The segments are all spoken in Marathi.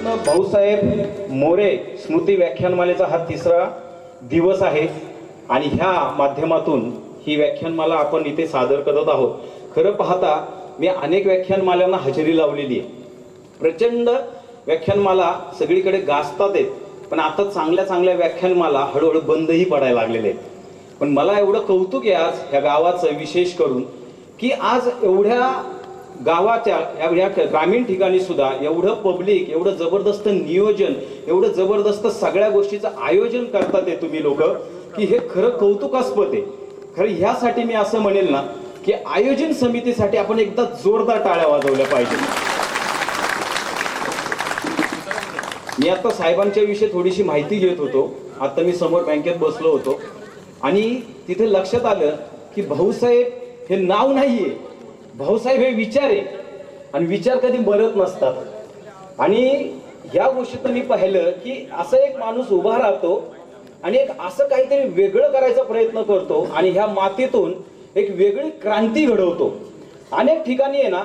दिवसापासून भाऊसाहेब मोरे स्मृती व्याख्यानमालेचा हा तिसरा दिवस आहे आणि ह्या माध्यमातून ही व्याख्यानमाला आपण इथे सादर करत आहोत. खरं पाहता मी अनेक व्याख्यानमालांना हजेरी लावलेली आहे. प्रचंड व्याख्यानमाला सगळीकडे गाजतात आहेत, पण आता चांगल्या चांगल्या व्याख्यानमाला हळूहळू बंदही पडायला लागलेले आहेत. पण मला एवढं कौतुक आहे आज ह्या गावाचं, विशेष करून की आज एवढ्या गावाच्या या ग्रामीण ठिकाणी सुद्धा एवढं पब्लिक, एवढं जबरदस्त नियोजन, एवढं जबरदस्त सगळ्या गोष्टीचं आयोजन करतात आहे तुम्ही लोक, की हे खरं कौतुकास्पद आहे. खरं ह्यासाठी मी असं म्हणेल ना की आयोजन समितीसाठी आपण एकदा जोरदार टाळ्या वाजवल्या पाहिजे. मी आता साहेबांच्या विषयी थोडीशी माहिती घेत होतो. आता मी समोर बँकेत बसलो होतो आणि तिथे लक्षात आलं की भाऊसाहेब हे नाव नाहीये, भाऊसाहेब हे विचार आहे आणि विचार कधी मरत नसतात. आणि या गोष्टीत मी पाहिलं की असं एक माणूस उभा राहतो आणि एक असं काहीतरी वेगळं करायचा प्रयत्न करतो आणि ह्या मातीतून एक वेगळी क्रांती घडवतो. अनेक ठिकाणी आहे ना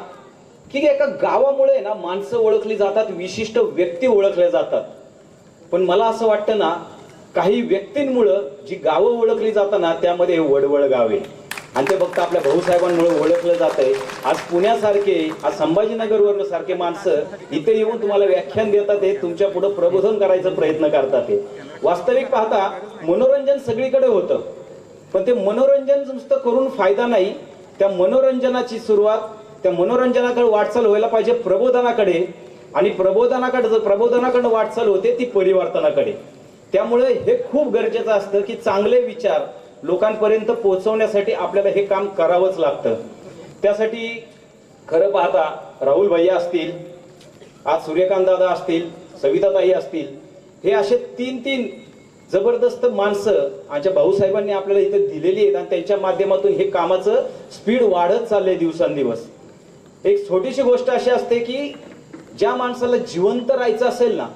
की एका गावामुळे ना माणसं ओळखली जातात, विशिष्ट व्यक्ती ओळखल्या जातात. पण मला असं वाटतं ना काही व्यक्तींमुळं जी गावं ओळखली जातात ना त्यामध्ये वडवळ गाव आहे आणि ते फक्त आपल्या भाऊसाहेबांमुळे ओळखलं जात आहे. आज पुण्यासारखे, आज संभाजीनगरवरून सारखे माणसं इथे येऊन तुम्हाला व्याख्यान देतात, ते तुमच्या पुढे प्रबोधन करायचा प्रयत्न करतात. ते वास्तविक पाहता मनोरंजन सगळीकडे होतं, पण ते मनोरंजन नुसतं करून फायदा नाही. त्या मनोरंजनाची सुरुवात, त्या मनोरंजनाकडे वाटचाल व्हायला पाहिजे प्रबोधनाकडे, आणि प्रबोधनाकडे वाटचाल होते ती परिवर्तनाकडे. त्यामुळे हे खूप गरजेचं असतं की चांगले विचार लोकांपर्यंत पोहोचवण्यासाठी आपल्याला हे काम करावंच लागतं. त्यासाठी खरं पाहता राहुल भैया असतील, आज सूर्यकांत दादा असतील, सविताताई असतील, हे असे तीन जबरदस्त माणसं आमच्या भाऊसाहेबांनी आपल्याला इथे दिलेली आहेत आणि त्यांच्या माध्यमातून हे कामाचं स्पीड वाढत चाललंय दिवसांदिवस. एक छोटीशी गोष्ट अशी असते की ज्या माणसाला जिवंत राहायचं असेल ना,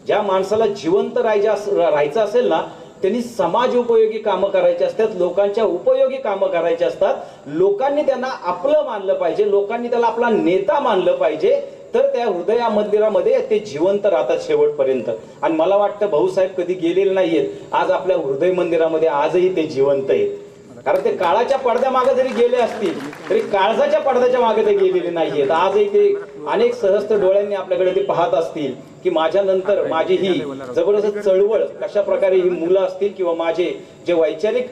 ज्या माणसाला जिवंत राहायचं असेल ना, त्यांनी समाज उपयोगी कामं करायची असतात, लोकांच्या उपयोगी कामं करायची असतात. लोकांनी त्यांना आपलं मानलं पाहिजे, लोकांनी त्याला आपला नेता मानलं पाहिजे, तर त्या हृदया मंदिरामध्ये ते जिवंत राहतात शेवटपर्यंत. आणि मला वाटतं भाऊसाहेब कधी गेलेले नाहीयेत, आज आपल्या हृदय मंदिरामध्ये आजही ते जिवंत आहेत. कारण ते काळाच्या पडद्यामागे जरी गेले असतील तरी काळजाच्या पडद्याच्या मागे ते गेलेले नाहीयेत. आजही ते अनेक सहस्त्र डोळ्यांनी आपल्याकडे ते पाहत असतील की माझ्या नंतर माझी ही जबरदस्त चळवळ कशा प्रकारे ही मुलं असतील किंवा माझे जे वैचारिक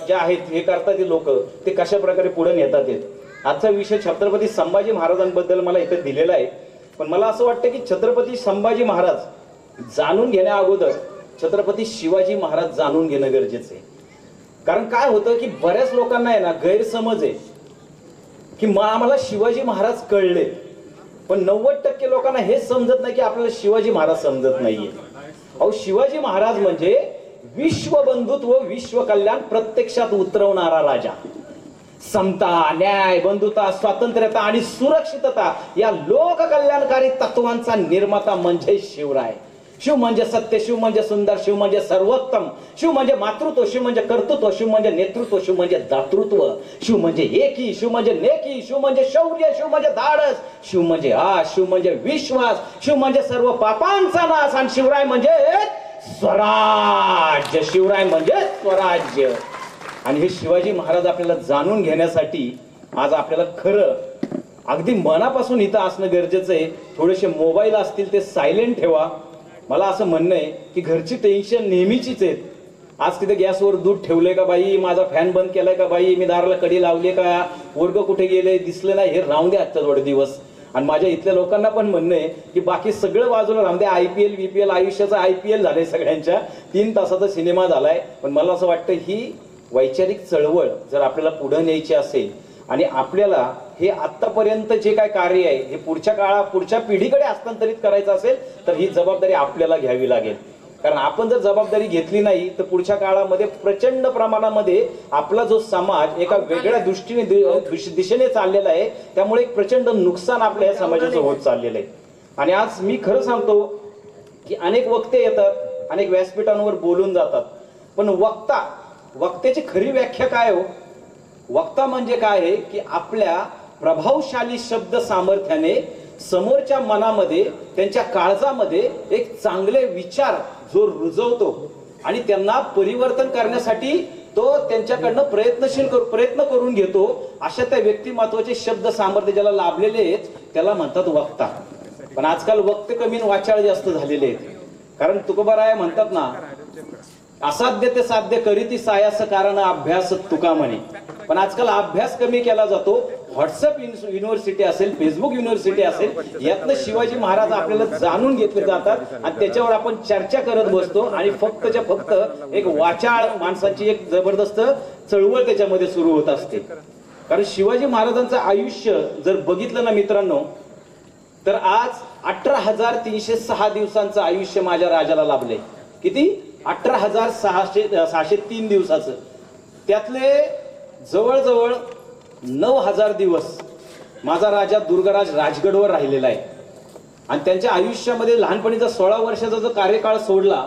जे आहेत हे करतात लोक, ते कशा प्रकारे पुढे नेतात आहेत. आजचा विषय छत्रपती संभाजी महाराजांबद्दल मला इथे दिलेला आहे. पण मला असं वाटतं की छत्रपती संभाजी महाराज जाणून घेण्या अगोदर छत्रपती शिवाजी महाराज जाणून घेणं गरजेचं आहे. कारण काय होतं की बऱ्याच लोकांना आहे ना गैरसमज आहे की आम्हाला शिवाजी महाराज कळले, पण 90% लोकांना हे समजत नाही की आपल्याला शिवाजी महाराज समजत नाहीये. अहो, शिवाजी महाराज म्हणजे विश्वबंधुत्व, विश्व कल्याण प्रत्यक्षात उतरवणारा राजा. समता, न्याय, बंधुता, स्वातंत्र्यता आणि सुरक्षितता या लोक कल्याणकारी तत्वांचा निर्माता म्हणजे शिवराय. शिव म्हणजे सत्य, शिव म्हणजे सुंदर, शिव म्हणजे सर्वोत्तम, शिव म्हणजे मातृत्व, शिव म्हणजे कर्तृत्व, शिव म्हणजे नेतृत्व, शिव म्हणजे दातृत्व, शिव म्हणजे एकी, शिव म्हणजे नेकी, शिव म्हणजे शौर्य, शिव म्हणजे धाडस, शिव म्हणजे आश, शिव म्हणजे विश्वास, शिव म्हणजे सर्व पापांचा नाश, आणि शिवराय म्हणजे स्वराज्य. शिवराय म्हणजे स्वराज्य. आणि हे शिवाजी महाराज आपल्याला जाणून घेण्यासाठी आज आपल्याला खरं अगदी मनापासून इथं असणं गरजेचं आहे. थोडेसे मोबाईल असतील ते सायलेंट ठेवा. मला असं म्हणणं आहे की घरची टेन्शन नेहमीचीच आहेत. आज तिथे गॅसवर दूध ठेवलंय का बाई, माझा फॅन बंद केलाय का बाई, मी दाराला कडी लावली का, वर्ग कुठे गेले दिसलं नाही, हे राहून दे आजचा थोडे दिवस. आणि माझ्या इथल्या लोकांना पण म्हणणं आहे की बाकी सगळं बाजूला राहून दे. IPL VPL आयुष्याचा IPL झालंय सगळ्यांच्या, 3 तासाचा सिनेमा झालाय. पण मला असं वाटतं ही वैचारिक चळवळ जर आपल्याला पुढे न्यायची असेल आणि आपल्याला हे आतापर्यंत जे काय कार्य आहे हे पुढच्या पिढीकडे हस्तांतरित करायचं असेल तर ही जबाबदारी आपल्याला घ्यावी लागेल. कारण आपण जर जबाबदारी घेतली नाही तर पुढच्या काळामध्ये प्रचंड प्रमाणामध्ये आपला जो समाज एका वेगळ्या दिशेने चाललेला आहे. त्यामुळे एक प्रचंड नुकसान आपल्या या समाजाचं होत चाललेलं आहे. आणि आज मी खरं सांगतो की अनेक वक्ते येतात, अनेक व्यासपीठांवर बोलून जातात, पण वक्त्याची खरी व्याख्या काय हो? वक्ता म्हणजे काय आहे की आपल्या प्रभावशाली शब्द सामर्थ्याने समोरच्या मनामध्ये, त्यांच्या काळजामध्ये एक चांगले विचार जो रुजवतो आणि त्यांना परिवर्तन करण्यासाठी तो त्यांच्याकडनं प्रयत्न करून घेतो. अशा त्या व्यक्तिमत्वाचे शब्द सामर्थ्य ज्याला लाभलेले आहेत त्याला म्हणतात वक्ता. पण आजकाल वक्ते कमी वाचाळ जास्त झालेले आहेत. कारण तुकोबाराय म्हणतात ना, असाध्य ते साध्य करीती सायास कारण अभ्यास तुका म्हणे. पण आजकाल अभ्यास कमी केला जातो. व्हॉट्सअप युनिव्हर्सिटी असेल, फेसबुक युनिव्हर्सिटी असेल, यातनं शिवाजी महाराज आपल्याला जाणून घेतले जातात आणि त्याच्यावर आपण चर्चा करत बसतो आणि फक्त एक वाचाळ माणसाची एक जबरदस्त चळवळ त्याच्यामध्ये सुरू होत असते. कारण शिवाजी महाराजांचं आयुष्य जर बघितलं ना मित्रांनो, तर आज 18,306 दिवसांचं आयुष्य माझ्या राजाला लाभले. किती? 18,603 दिवसाचं. त्यातले जवळजवळ 9,000 दिवस माझा राजा दुर्गराज राजगडवर राहिलेला आहे. आणि त्यांच्या आयुष्यामध्ये लहानपणीचा 16 वर्षाचा जो कार्यकाळ सोडला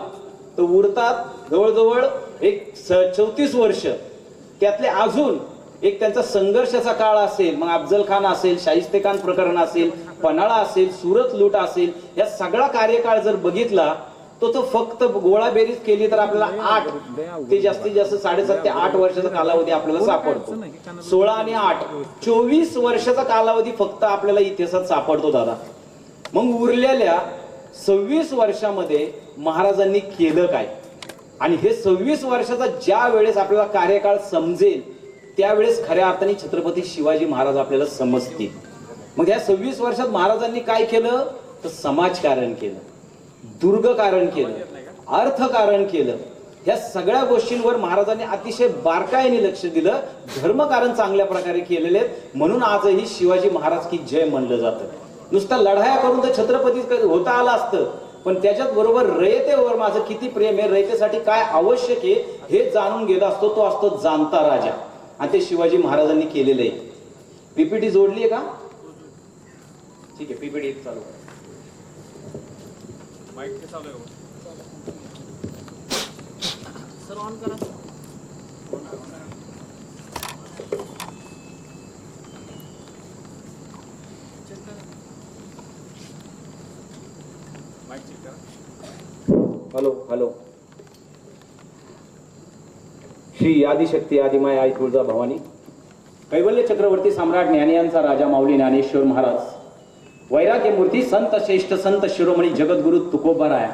तर उरतात जवळजवळ एक 34 वर्ष. त्यातले अजून एक त्यांचा संघर्षाचा काळ असेल, मग अफजल खान असेल, शाहिस्तेखान प्रकरण असेल, पन्हाळा असेल, सुरत लूट असेल, या सगळा कार्यकाळ जर बघितला तो फक्त गोळाबेरीज केली तर आपल्याला 8 ते जास्तीत जास्त 7.5 ते 8 वर्षाचा कालावधी आपल्याला सापडतो. 16 आणि 8 24 वर्षाचा कालावधी फक्त आपल्याला इतिहासात सापडतो दादा. मग उरलेल्या 26 वर्षामध्ये महाराजांनी केलं काय? आणि हे 26 वर्षाचा ज्या वेळेस आपल्याला कार्यकाळ समजेल त्यावेळेस खऱ्या अर्थाने छत्रपती शिवाजी महाराज आपल्याला समजतील. मग या 26 वर्षात महाराजांनी काय केलं? तर समाजकारण केलं, दुर्गकारण केलं, अर्थकारण केलं. या सगळ्या गोष्टींवर महाराजांनी अतिशय बारकाईने लक्ष दिलं. धर्मकारण चांगल्या प्रकारे केलेले आहेत. म्हणून आजही शिवाजी महाराज की जय म्हणलं जातं. नुसता लढाया करून तर छत्रपती होता आला असतं, पण त्याच्याच बरोबर रयतेवर माझं किती प्रेम आहे, रयतेसाठी काय आवश्यक आहे हे जाणून गेला असतो. तो असतो जाणता राजा. आणि ते शिवाजी महाराजांनी केलेलं आहे. पीपीटी जोडली आहे का? ठीक आहे, पीपीटी एक चालू करा. माईक चालू आहे सर, ऑन करा. Hello hello. श्री आदिशक्ती आदिमाय आई तुळजा भवानी, कैवल्य चक्रवर्ती सम्राट ज्ञानी यांचा राजा माऊली ज्ञानेश्वर महाराज, वैराग्य मूर्ती संत श्रेष्ठ संत शिरोमणी जगद्गुरु तुकोबाराय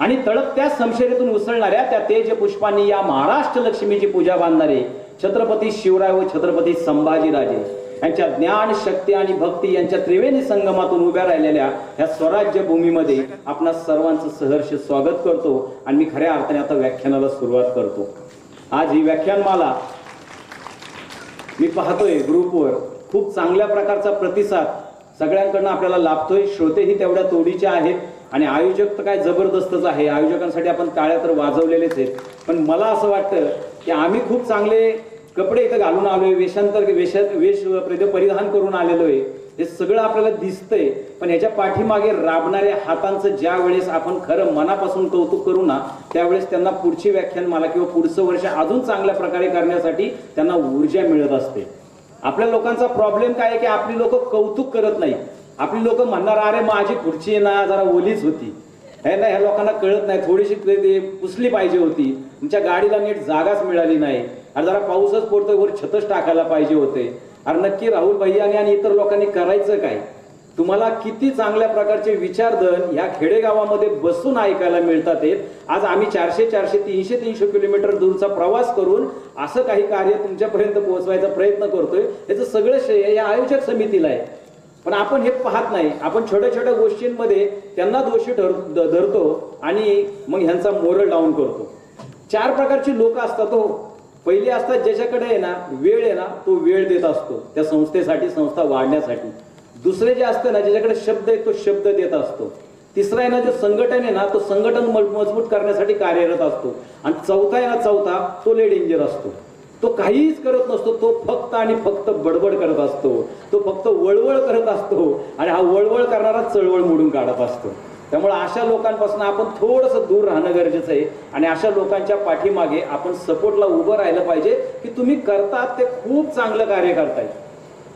आणि तळपत्या समशेरीतून उसळणाऱ्या त्या तेज पुष्पांनी या महाराष्ट्र लक्ष्मीची पूजा बांधणारे छत्रपती शिवराय व छत्रपती संभाजीराजे यांच्या ज्ञान, शक्ती आणि भक्ती यांच्या त्रिवेणी संगमातून उभ्या राहिलेल्या या स्वराज्य भूमीमध्ये आपणा सर्वांचं सहर्ष स्वागत करतो. आणि मी खऱ्या अर्थाने आता व्याख्यानाला सुरुवात करतो. आज ही व्याख्यानमाला मी पाहतोय ग्रुपवर खूप चांगल्या प्रकारचा प्रतिसाद सगळ्यांकडनं आपल्याला लाभतोय. श्रोतेही तेवढ्या तोडीचे आहेत आणि आयोजक तर काय जबरदस्तच आहे. आयोजकांसाठी आपण टाळ्या तर वाजवलेलेच आहेत. पण मला असं वाटतं की आम्ही खूप चांगले कपडे इथं घालून आलोय, वेश परिधान करून आलेलो आहे. हे सगळं आपल्याला दिसतंय, पण ह्याच्या पाठीमागे राबणाऱ्या हातांचं ज्या वेळेस आपण खरं मनापासून कौतुक करू ना, त्यावेळेस त्यांना पुढची व्याख्यानमाला किंवा पुढचं वर्ष अजून चांगल्या प्रकारे करण्यासाठी त्यांना ऊर्जा मिळत असते. आपल्या लोकांचा प्रॉब्लेम काय आहे की आपली लोक कौतुक करत नाही. आपली लोक म्हणणार अरे माझी खुर्ची आहे ना जरा ओलीच होती, हे ना, ह्या लोकांना कळत नाही, थोडीशी ते पुसली पाहिजे होती, तुमच्या गाडीला नीट जागाच मिळाली नाही, अरे जरा पाऊसच पडतोय वर छतच टाकायला पाहिजे होते. अरे नक्की राहुल भैया आणि इतर लोकांनी करायचं काय? तुम्हाला किती चांगल्या प्रकारचे विचारधन ह्या खेडेगावामध्ये बसून ऐकायला मिळतात. आज आम्ही 400, 300 किलोमीटर दूरचा प्रवास करून असं काही कार्य तुमच्यापर्यंत पोहोचवायचा प्रयत्न करतोय. याचं सगळं श्रेय या आयोजक समितीला आहे. पण आपण हे पाहत नाही. आपण छोट्या छोट्या गोष्टींमध्ये त्यांना दोषी धरतो आणि मग ह्यांचा मोरल डाऊन करतो. 4 प्रकारची लोक असतात. पहिली असतात ज्याच्याकडे आहे ना वेळ आहे ना, तो वेळ देत असतो त्या संस्थेसाठी, संस्था वाढण्यासाठी. दुसरे जे असतं ना ज्याच्याकडे शब्द आहे तो शब्द देत असतो. तिसरा आहे ना जो संघटन आहे ना तो संघटन मजबूत करण्यासाठी कार्यरत असतो. आणि चौथा आहे ना, चौथा तो लय डेंजर असतो. तो काहीच करत नसतो. तो फक्त आणि फक्त बडबड करत असतो. तो फक्त वळवळ करत असतो आणि हा वळवळ करणारा चळवळ मोडून काढत असतो. त्यामुळे अशा लोकांपासून आपण थोडंसं दूर राहणं गरजेचं आहे. आणि अशा लोकांच्या पाठीमागे आपण सपोर्टला उभं राहिलं पाहिजे की तुम्ही करतात ते खूप चांगलं कार्य करताय.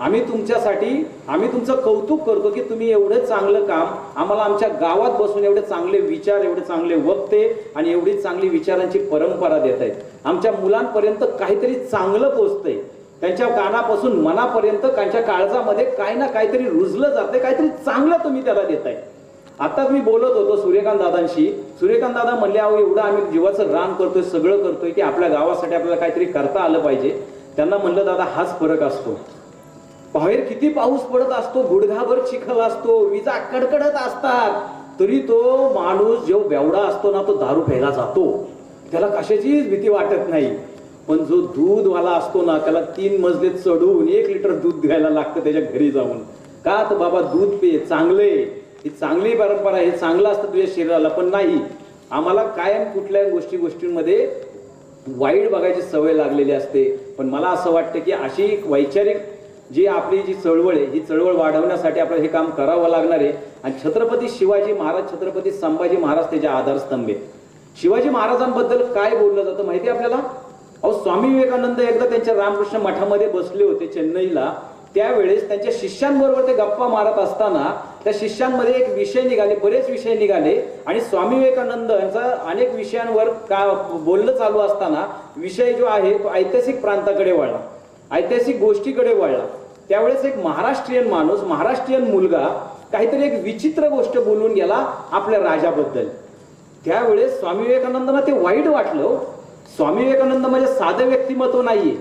आम्ही तुमचं कौतुक करतो की तुम्ही एवढं चांगलं काम आम्हाला आमच्या गावात बसून एवढे चांगले विचार, एवढे चांगले वक्ते आणि एवढी चांगली विचारांची परंपरा देत आहेत. आमच्या मुलांपर्यंत काहीतरी चांगलं पोचतंय, त्यांच्या कानापासून मनापर्यंत त्यांच्या काळजामध्ये काही ना काहीतरी रुजलं जाते, काहीतरी चांगलं तुम्ही त्याला देताय. आता मी बोलत होतो सूर्यकांत दादांशी. सूर्यकांत दादा म्हणले, अहो एवढं आम्ही जीवाचं रान करतोय, सगळं करतोय की आपल्या गावासाठी आपल्याला काहीतरी करता आलं पाहिजे. त्यांना म्हणलं, दादा हाच फरक असतो. बाहेर किती पाऊस पडत असतो, गुडघाभर चिखल असतो, विजा कडकडत असतात, तरी तो माणूस जो बेवडा असतो ना, तो दारू प्यायला जातो, त्याला कशाचीच भीती वाटत नाही. पण जो दूधवाला असतो ना, त्याला 3 मजले चढून 1 लिटर दूध घ्यायला लागतं त्याच्या घरी जाऊन. का तर बाबा दूध पे, चांगले, ही चांगली परंपरा, हे चांगलं असतं तुझ्या शरीराला. पण नाही, आम्हाला कायम कुठल्या गोष्टींमध्ये वाईट बघायची सवय लागलेली असते. पण मला असं वाटतं की अशी एक वैचारिक जी आपली जी चळवळ आहे, ही चळवळ वाढवण्यासाठी आपल्याला हे काम करावं लागणार आहे. आणि छत्रपती शिवाजी महाराज, छत्रपती संभाजी महाराज त्याचे आधारस्तंभ आहेत. शिवाजी महाराजांबद्दल काय बोललं जातं माहिती आहे आपल्याला? अहो, स्वामी विवेकानंद एकदा त्यांच्या रामकृष्ण मठामध्ये बसले होते चेन्नईला. त्यावेळेस त्यांच्या शिष्यांबरोबर ते गप्पा मारत असताना त्या शिष्यांमध्ये एक विषय निघाले, बरेच विषय निघाले, आणि स्वामी विवेकानंद यांचा अनेक विषयांवर बोलणं चालू असताना विषय जो आहे तो ऐतिहासिक प्रांताकडे वळला, ऐतिहासिक गोष्टीकडे वळला. त्यावेळेस एक महाराष्ट्रीयन माणूस, महाराष्ट्रीयन मुलगा काहीतरी एक विचित्र गोष्ट बोलून गेला आपल्या राजाबद्दल. त्यावेळेस स्वामी विवेकानंदांना ते वाईट वाटलं. स्वामी विवेकानंद म्हणजे साधं व्यक्तिमत्व नाहीये,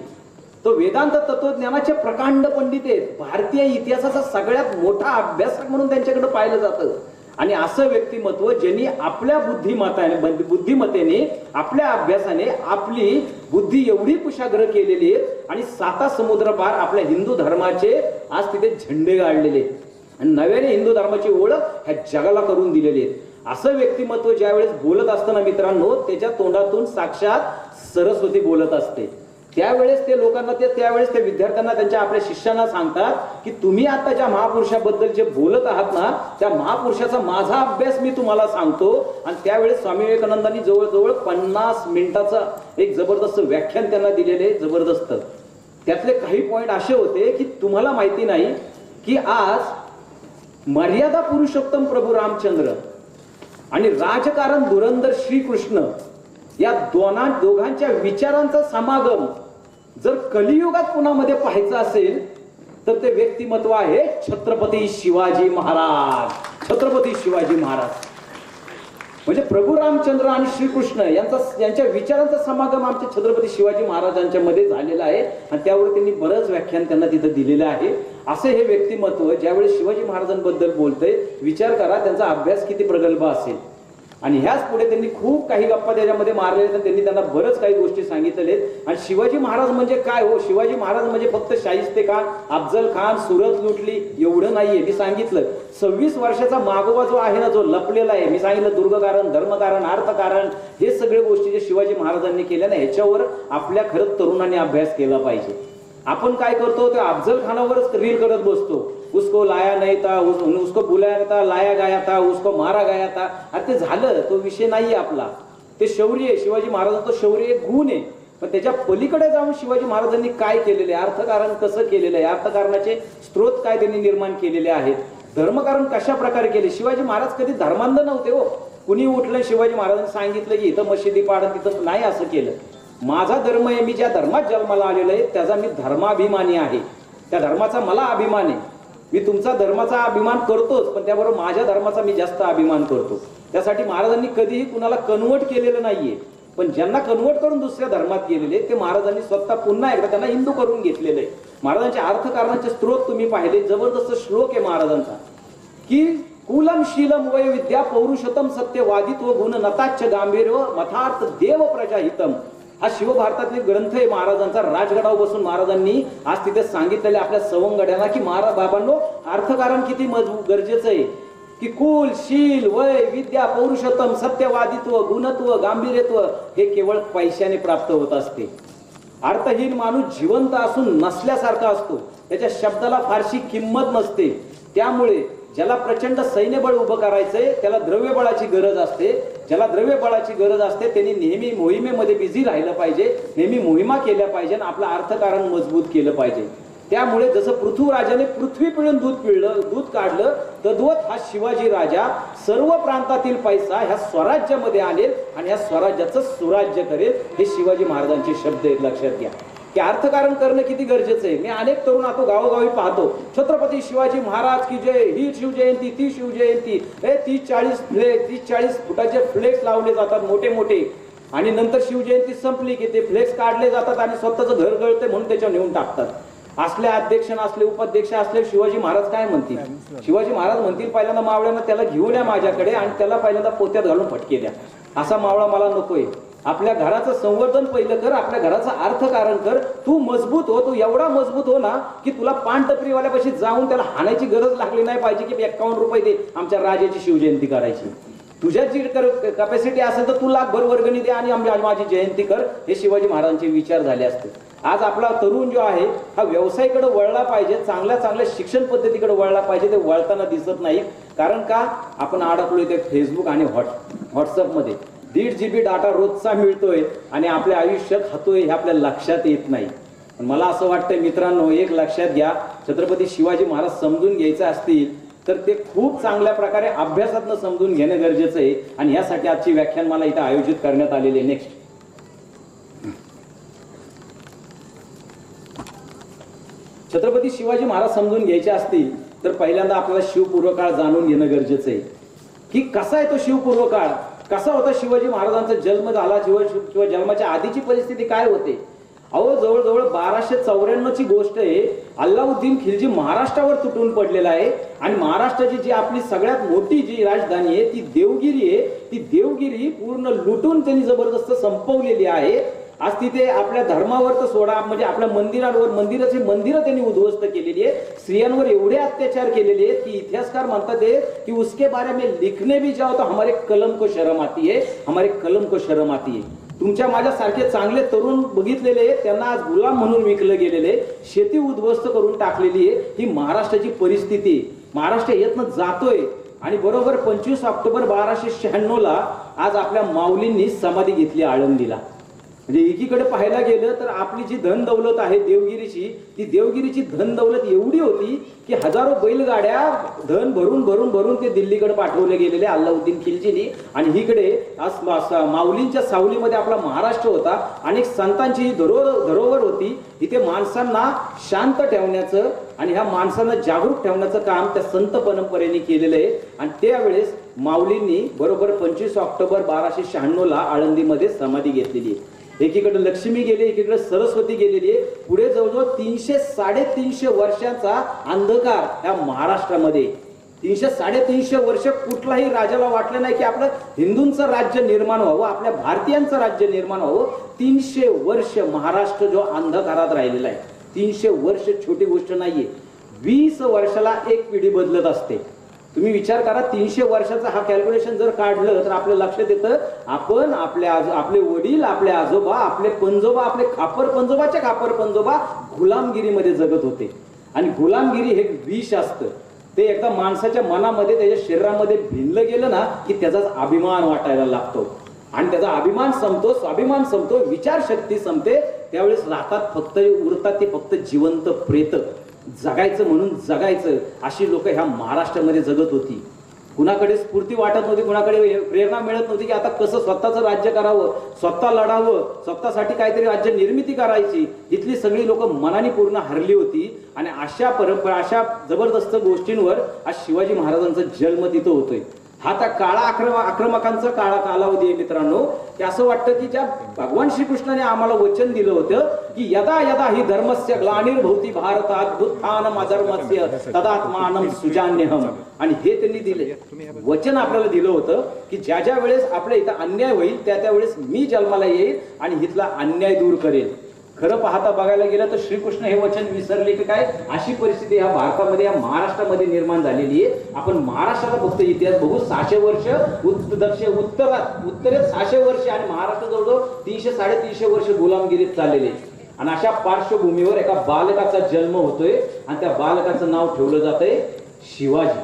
तो वेदांत तत्वज्ञानाचे प्रकांड पंडित आहेत. भारतीय इतिहासाचा सगळ्यात मोठा अभ्यासक म्हणून त्यांच्याकडे पाहिलं जातं. आणि असं व्यक्तिमत्व ज्यांनी आपल्या बुद्धिमत्तेने, आपल्या अभ्यासाने आपली बुद्धी एवढी कुशाग्र केलेली आहे आणि 7 समुद्र पार आपल्या हिंदू धर्माचे आज तिथे झेंडे गाडलेले आणि नव्याने हिंदू धर्माची ओळख ह्या जगाला करून दिलेली आहे. असं व्यक्तिमत्व ज्यावेळेस बोलत असताना मित्रांनो, त्याच्या तोंडातून साक्षात सरस्वती बोलत असते. त्यावेळेस ते लोकांना, त्यावेळेस ते विद्यार्थ्यांना, त्यांच्या आपल्या शिष्यांना सांगतात की तुम्ही आता ज्या महापुरुषाबद्दल जे बोलत आहात ना, त्या महापुरुषाचा माझा अभ्यास मी तुम्हाला सांगतो. आणि त्यावेळेस स्वामी विवेकानंदांनी जवळजवळ 50 मिनिटाचं एक जबरदस्त व्याख्यान त्यांना दिलेले, जबरदस्त. त्यातले काही पॉइंट असे होते की तुम्हाला माहिती नाही की आज मर्यादा पुरुषोत्तम प्रभू रामचंद्र आणि राजकारण धुरंधर श्रीकृष्ण या दोघांच्या विचारांचा समागम जर कलियुगात पुन्हा पाहायचं असेल तर ते व्यक्तिमत्व आहे छत्रपती शिवाजी महाराज. छत्रपती शिवाजी महाराज म्हणजे प्रभू रामचंद्र आणि श्रीकृष्ण यांच्या विचारांचा समागम आमच्या छत्रपती शिवाजी महाराजांच्या मध्ये झालेला आहे. आणि त्यावर त्यांनी बरंच व्याख्यान त्यांना तिथं दिलेलं आहे. असे हे व्यक्तिमत्व ज्यावेळेस शिवाजी महाराजांबद्दल बोलतंय, विचार करा त्यांचा अभ्यास किती प्रगल्भ असेल. आणि ह्याच पुढे त्यांनी खूप काही गप्पा त्याच्यामध्ये मारलेले, तर त्यांनी त्यांना बरंच काही गोष्टी सांगितलेल्या आहेत. आणि शिवाजी महाराज म्हणजे काय हो, शिवाजी महाराज म्हणजे फक्त शाहिस्ते खान, अफजल खान, सुरत लुटली एवढं नाहीये. मी सांगितलं 26 वर्षाचा मागोवा जो आहे ना, जो लपलेला आहे, मी सांगितलं दुर्गकारण, धर्मकारण, अर्थकारण, हे सगळे गोष्टी जे शिवाजी महाराजांनी केल्या ना, ह्याच्यावर आपल्या खरंच तरुणांनी अभ्यास केला पाहिजे. आपण काय करतो, ते अफजल खानावरच रील करत बसतो. उसको लाया नहीं था, उसको बुलाया था, लाया गया था, उसको मारा गया था. अरे ते झालं, तो विषय नाहीये आपला. ते शौर्य आहे, शिवाजी महाराजांचं शौर्य एक गुण आहे. पण त्याच्या पलीकडे जाऊन शिवाजी महाराजांनी काय केलेले, अर्थकारण कसं केलेलं आहे, अर्थकारणाचे स्त्रोत काय त्यांनी निर्माण केलेले आहेत, धर्मकारण कशा प्रकारे केले. शिवाजी महाराज कधी धर्मांध नव्हते हो. कुणी उठलं, शिवाजी महाराजांनी सांगितलं की इथं मशिदी पाडत, तिथं नाही असं केलं. माझा धर्म आहे, मी ज्या धर्मात जन्माला आलेलो आहे त्याचा मी धर्माभिमानी आहे, त्या धर्माचा मला अभिमान आहे. मी तुमचा धर्माचा अभिमान करतोच, पण त्याबरोबर माझ्या धर्माचा मी जास्त अभिमान करतो. त्यासाठी महाराजांनी कधीही कुणाला कन्वर्ट केलेलं नाहीये. पण ज्यांना कन्वर्ट करून दुसऱ्या धर्मात गेलेले ते महाराजांनी स्वतः पुन्हा एकदा त्यांना हिंदू करून घेतलेलं आहे. महाराजांच्या अर्थकारणाचे स्त्रोत तुम्ही पाहिले, जबरदस्त श्लोक आहे महाराजांचा की कुलम शीलम वय विद्या पौरुषतम सत्यवादित्व गुण नताच्च गांभीर्य मथार्थ देव प्रजाहितम. हा शिवभारतातील ग्रंथ आहे महाराजांचा. राजगडावर बसून महाराजांनी आज तिथे सांगितलेले आपल्या सवंगड्यांना की महाराज बाबांनो, अर्थकारण किती गरजेचं आहे की कुल शील वय विद्या पौरुषोत्तम सत्यवादित्व गुणत्व गांभीर्यत्व हे केवळ पैशाने प्राप्त होत असते. अर्थहीन माणूस जिवंत असून नसल्यासारखा असतो, त्याच्या शब्दाला फारशी किंमत नसते. त्यामुळे ज्याला प्रचंड सैन्यबळ उभं करायचंय त्याला द्रव्यबळाची गरज असते. ज्याला द्रव्यबळाची गरज असते त्यांनी नेहमी मोहिमेमध्ये बिझी राहिलं पाहिजे, नेहमी मोहिमा केल्या पाहिजे, आपलं अर्थकारण मजबूत केलं पाहिजे. त्यामुळे जसं पृथ्वीराजाने पृथ्वी पिळून दूध काढलं, तद्वत हा शिवाजी राजा सर्व प्रांतातील पैसा ह्या स्वराज्यामध्ये आणेल आणि ह्या स्वराज्याचं सुराज्य करेल. हे शिवाजी महाराजांचे शब्द आहेत, लक्षात घ्या. की अर्थकारण करणं किती गरजेचं आहे. मी अनेक तरुण आता गावोगावी पाहतो, छत्रपती शिवाजी महाराज की जय, ही शिवजयंती, ती शिवजयंती, 30-40 फुटाचे फ्लेक्स लावले जातात मोठे मोठे, आणि नंतर शिवजयंती संपली की ते फ्लेक्स काढले जातात आणि स्वतःचं घर गळते म्हणून त्याच्यावर नेऊन टाकतात. असले अध्यक्ष असले उपाध्यक्ष असले शिवाजी महाराज काय म्हणतील? शिवाजी महाराज म्हणतील पहिल्यांदा मावळ्यांना त्याला घेऊन या माझ्याकडे आणि त्याला पहिल्यांदा पोत्यात घालून फटके द्या. असा मावळा मला नकोय. आपल्या घराचं संवर्धन पहिलं कर, आपल्या घराचं अर्थकारण कर. तू मजबूत हो, तू एवढा मजबूत हो ना की तुला पानटपरीवाल्यापाशी जाऊन त्याला हाणायची गरज लागली नाही पाहिजे की 51 रुपये दे आमच्या राजाची शिवजयंती करायची. तुझ्या जी कॅपॅसिटी असेल तर तू लाखभर वर्गणी दे आणि माझी जयंती कर. हे शिवाजी महाराजांचे विचार झाले असते. आज आपला तरुण जो आहे हा व्यवसायाकडे वळला पाहिजे, चांगल्या चांगल्या शिक्षण पद्धतीकडे वळला पाहिजे. ते वळताना दिसत नाही. कारण का? आपण अडकलोय ते फेसबुक आणि व्हॉट्सअपमध्ये. 1.5 GB डाटा रोजचा मिळतोय आणि आपल्या आयुष्यात खातोय हे आपल्याला लक्षात येत नाही. मला असं वाटतंय मित्रांनो, एक लक्षात घ्या, छत्रपती शिवाजी महाराज समजून घ्यायचे असतील तर ते खूप चांगल्या प्रकारे अभ्यासातनं समजून घेणं गरजेचं आहे. आणि यासाठी आजची व्याख्यान मला इथं आयोजित करण्यात आलेली आहे. नेक्स्ट. छत्रपती शिवाजी महाराज समजून घ्यायचे असतील तर पहिल्यांदा आपल्याला शिवपूर्व काळ जाणून घेणं गरजेचं आहे. की कसा आहे तो शिवपूर्व काळ, कसा होता शिवाजी महाराजांचा जन्म झाला, किंवा जन्माच्या आधीची परिस्थिती काय होते. अहो, जवळजवळ 1294 गोष्ट आहे. अल्लाउद्दीन खिलजी महाराष्ट्रावर तुटून पडलेला आहे आणि महाराष्ट्राची जी आपली सगळ्यात मोठी जी राजधानी आहे ती देवगिरी आहे. ती देवगिरी पूर्ण लुटून त्यांनी जबरदस्त संपवलेली आहे. आज तिथे आपल्या धर्मावर तर सोडा, म्हणजे आपल्या मंदिरं त्यांनी उद्ध्वस्त केलेली आहे. स्त्रियांवर एवढे अत्याचार केलेले आहेत की इतिहासकार म्हणतात की उसके बारे में लिखने भी जाओ तो हमारे कलम को शर्म आती है, हमारे कलम को शर्म आती है. तुमच्या माझ्यासारखे चांगले तरुण बघितलेले त्यांना आज गुलाम म्हणून विकलं गेलेले, शेती उद्ध्वस्त करून टाकलेली आहे. ही महाराष्ट्राची परिस्थिती. महाराष्ट्र यातनं जातोय आणि बरोबर 25 ऑक्टोबर 1296 आज आपल्या माऊलींनी समाधी घेतली आळंदीला. म्हणजे एकीकडे पाहायला गेलं तर आपली जी धन दौलत आहे देवगिरीची, ती देवगिरीची धन दौलत एवढी होती की हजारो बैलगाड्या धन भरून भरून भरून ते दिल्लीकडे पाठवले गेलेले अल्लाउद्दीन खिलजीनी. आणि इकडे आज माऊलींच्या सावलीमध्ये आपला महाराष्ट्र होता. अनेक संतांची धरोहर होती. इथे माणसांना शांत ठेवण्याचं आणि ह्या माणसांना जागरूक ठेवण्याचं काम त्या संत परंपरेने केलेलं आहे. आणि त्यावेळेस माऊलींनी बरोबर 25 ऑक्टोबर 1296 आळंदीमध्ये समाधी घेतलेली आहे. एकीकडे लक्ष्मी गेली, एकीकडे सरस्वती गेलेली आहे. पुढे जवळजवळ 300-350 वर्षांचा अंधकार या महाराष्ट्रामध्ये. 300-350 वर्ष कुठलाही राजाला वाटलं नाही की आपलं हिंदूंचं राज्य निर्माण व्हावं, आपल्या भारतीयांचं राज्य निर्माण व्हावं. 300 वर्ष महाराष्ट्र जो अंधकारात राहिलेला आहे. 300 वर्ष छोटी गोष्ट नाहीये. 20 वर्षाला एक पिढी बदलत असते. तुम्ही विचार करा, 300 वर्षाचा हा कॅल्क्युलेशन जर काढलं तर आपल्या लक्षात येतं आपण आपले वडील, आपले आजोबा, आपले पंजोबा, आपले खापर पंजोबा गुलामगिरीमध्ये जगत होते. आणि गुलामगिरी हे विष असतं. ते एकदा माणसाच्या मनामध्ये, त्याच्या शरीरामध्ये भिनलं गेलं ना की त्याचाच अभिमान वाटायला लागतो. आणि त्याचा अभिमान संपतो, स्वाभिमान संपतो, विचारशक्ती संपते. त्यावेळेस उरतात ते फक्त जिवंत प्रेत. जगायचं म्हणून जगायचं अशी लोक ह्या महाराष्ट्रामध्ये जगत होती. कुणाकडे स्फूर्ती वाटत नव्हती, कुणाकडे प्रेरणा मिळत नव्हती की आता कसं स्वतःचं राज्य करावं, स्वतः लढावं, स्वतःसाठी काहीतरी राज्य निर्मिती करायची. इथली सगळी लोक मनाने पूर्ण हरली होती. आणि अशा जबरदस्त गोष्टींवर आज शिवाजी महाराजांचा जन्म तिथं होतोय. हा त्या आक्रमकांचा कालावधी आहे मित्रांनो. की असं वाटतं की ज्या भगवान श्रीकृष्णाने आम्हाला वचन दिलं होतं की यदा यदा ही धर्मस्य ग्लानिर्भवति भारतात उत्थानम अधर्मस्य तदात्मानं सुजान्यहम. आणि हे त्यांनी दिले वचन आपल्याला दिलं होतं की ज्या वेळेस आपल्या इथं अन्याय होईल त्या वेळेस मी जन्माला येईल आणि इथला अन्याय दूर करेल. खरं पाहता बघायला गेलं तर श्रीकृष्ण हे वचन विसरले की काय, अशी परिस्थिती ह्या भारतामध्ये, या महाराष्ट्रामध्ये निर्माण झालेली आहे. आपण महाराष्ट्राचा फक्त इतिहास बघू. 600 वर्ष उत्तरेत 600 वर्ष आणि महाराष्ट्र जवळजवळ 300-350 वर्ष गुलामगिरीत चाललेले. आणि अशा पार्श्वभूमीवर एका बालकाचा जन्म होतोय आणि त्या बालकाचं नाव ठेवलं जातंय शिवाजी.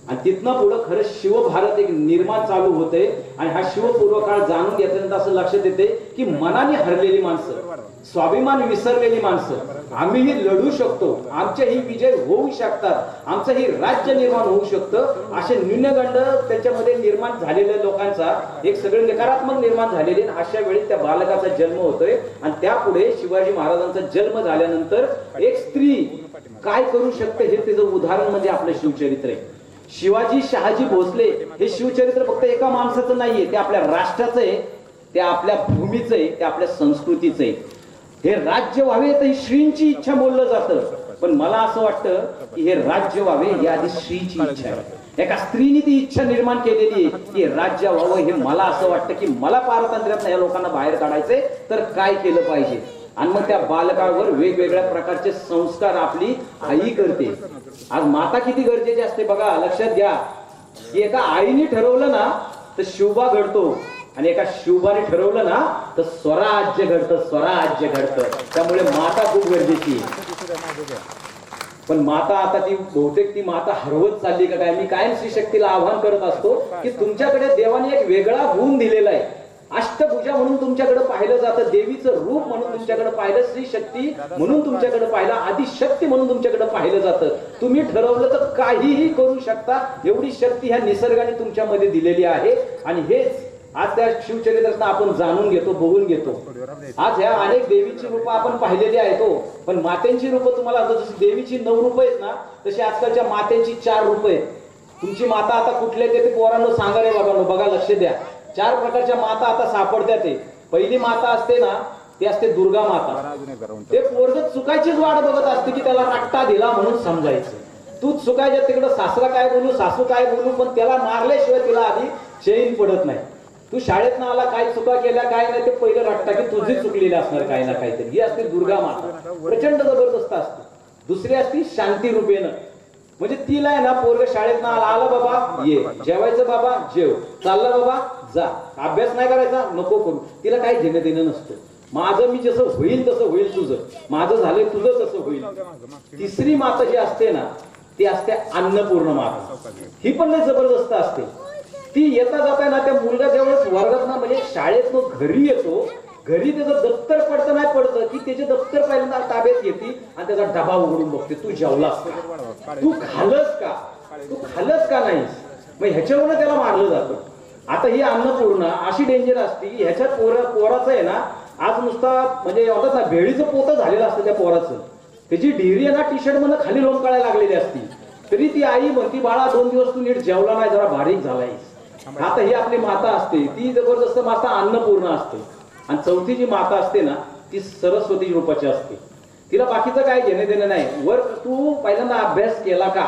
आणि तिथनं पुढं खरं शिवभारत एक निर्माण चालू होते. आणि हा शिवपूर्व काळ जाणून घेतल्यानंतर असं लक्षात येते की मनाने हरलेली माणसं, स्वाभिमान विसरलेली माणसं आम्हीही लढू शकतो, आमचेही विजय होऊ शकतात, आमचंही राज्य निर्माण होऊ शकतं, असे न्यूनगंड त्याच्यामध्ये निर्माण झालेल्या लोकांचा एक सगळे नकारात्मक निर्माण झालेले. अशा वेळी त्या बालकाचा जन्म होतोय आणि त्यापुढे शिवाजी महाराजांचा जन्म झाल्यानंतर एक स्त्री काय करू शकते हे त्याचं उदाहरण म्हणजे आपलं शिवचरित्र आहे. शिवाजी शहाजी भोसले हे शिवचरित्र फक्त एका माणसाचं नाहीये, ते आपल्या राष्ट्राचं आहे, ते आपल्या भूमीचं आहे, ते आपल्या संस्कृतीचं आहे. हे राज्य व्हावे तर ही श्रींची इच्छा बोललं जातं, पण मला असं वाटतं की हे राज्य व्हावे ही आधी श्रीची इच्छा आहे. एका स्त्रीने ती इच्छा निर्माण केलेली आहे की राज्य व्हावं. हे मला असं वाटतं की मला पारतंत्र्यात या लोकांना बाहेर काढायचंय तर काय केलं पाहिजे. आणि मग त्या बालकावर वेगवेगळ्या प्रकारचे संस्कार आपली आई करते. आज माता किती गरजेची असते बघा, लक्षात घ्या की एका आईने ठरवलं ना तर शिवबा घडतो, आणि एका शिवबाने ठरवलं ना तर स्वराज्य घडतं, स्वराज्य घडतं. त्यामुळे माता खूप गरजेची आहे. पण माता आता ती बहुतेक ती माता हरवत चालली का काय. मी कायम स्त्री शक्तीला आव्हान करत असतो की तुमच्याकडे देवाने एक वेगळा गुण दिलेला आहे. अष्टभुजा म्हणून तुमच्याकडे पाहिलं जातं, देवीचं रूप म्हणून तुमच्याकडे पाहिलं, स्त्री शक्ती म्हणून तुमच्याकडे पाहिलं, आदिशक्ती म्हणून तुमच्याकडे पाहिलं जातं. तुम्ही ठरवलं तर काहीही करू शकता, एवढी शक्ती ह्या निसर्गाने तुमच्यामध्ये दिलेली आहे. आणि हेच आज त्या शिवचरित्रात आपण जाणून घेतो, बघून घेतो. आज ह्या अनेक देवीची रूपं आपण पाहिलेली आहेत हो, पण मातेंची रूपं तुम्हाला जशी देवीची 9 रूपं आहेत ना तशी आजकालच्या मातेंची 4 रूपं आहेत. तुमची माता आता कुठले ते पोरांनो सांगा रे बाबांनो, बघा लक्ष द्या. 4 प्रकारच्या माता आता सापडत्या. ते पहिली माता असते ना ती असते दुर्गा माता. ते पोरग चुकायचीच वाट बघत असते की त्याला रट्टा दिला म्हणून समजायचं. तूच चुकायच्या तिकडं सासरा काय बोलू सासू काय बोलू, पण त्याला मारल्याशिवाय तिला आधी चैन पडत नाही. तू शाळेत ना आला काय चुका केल्या काय नाही ते पहिलं रट्टा की तुझी चुकलेली असणार काय ना काहीतरी. ही असते दुर्गा माता, प्रचंड जबरदस्त असते. दुसरी असती शांती रूपेनं, म्हणजे तिला आहे ना पोरग शाळेत ना आला बाबा ये, जेवायचं बाबा जेव, चाललं बाबा जा, अभ्यास नाही करायचा नको करू, तिला काही घेणं देणं नसतं. माझं मी जसं होईल तसं होईल, तुझं माझं झालंय तुझं तसं होईल. तिसरी माता जी असते ना ती असते अन्नपूर्ण माता. ही पण लय जबरदस्त असते. ती येता जाता ना त्या मुलगा जेवढच वर्गात ना म्हणजे शाळेत तो घरी येतो, घरी त्याचं दप्तर पडतं नाही पडतं की त्याचे दप्तर पहिल्यांदा ताब्यात घेते आणि त्याचा डबा उघडून बघते, तू जेवलास का, तू खाल्लंस का, तू खाल्लंस का नाहीस. मग ह्याच्यावरून त्याला मारलं जातं. आता ही अन्नपूर्णा अशी डेंजर असते की ह्याच्यात पोराचं आहे ना आज नुसता म्हणजे होतात ना भेळीचं पोतं झालेलं असतं त्या पोराचं. त्याची डिरी आहे ना टी शर्ट मध्ये खाली लोंबकाळ्या लागलेली असती, तरी ती आई म्हणती बाळा 2 दिवस तू नीट जेवला नाही, जरा बारीक झालायस. आता ही आपली माता असते ती जबरदस्त माता अन्नपूर्णा असते. आणि चौथी जी माता असते ना ती सरस्वती रूपाची असते. तिला बाकीचं काय घेणं देणं नाही. वर तू पहिल्यांदा अभ्यास केला का,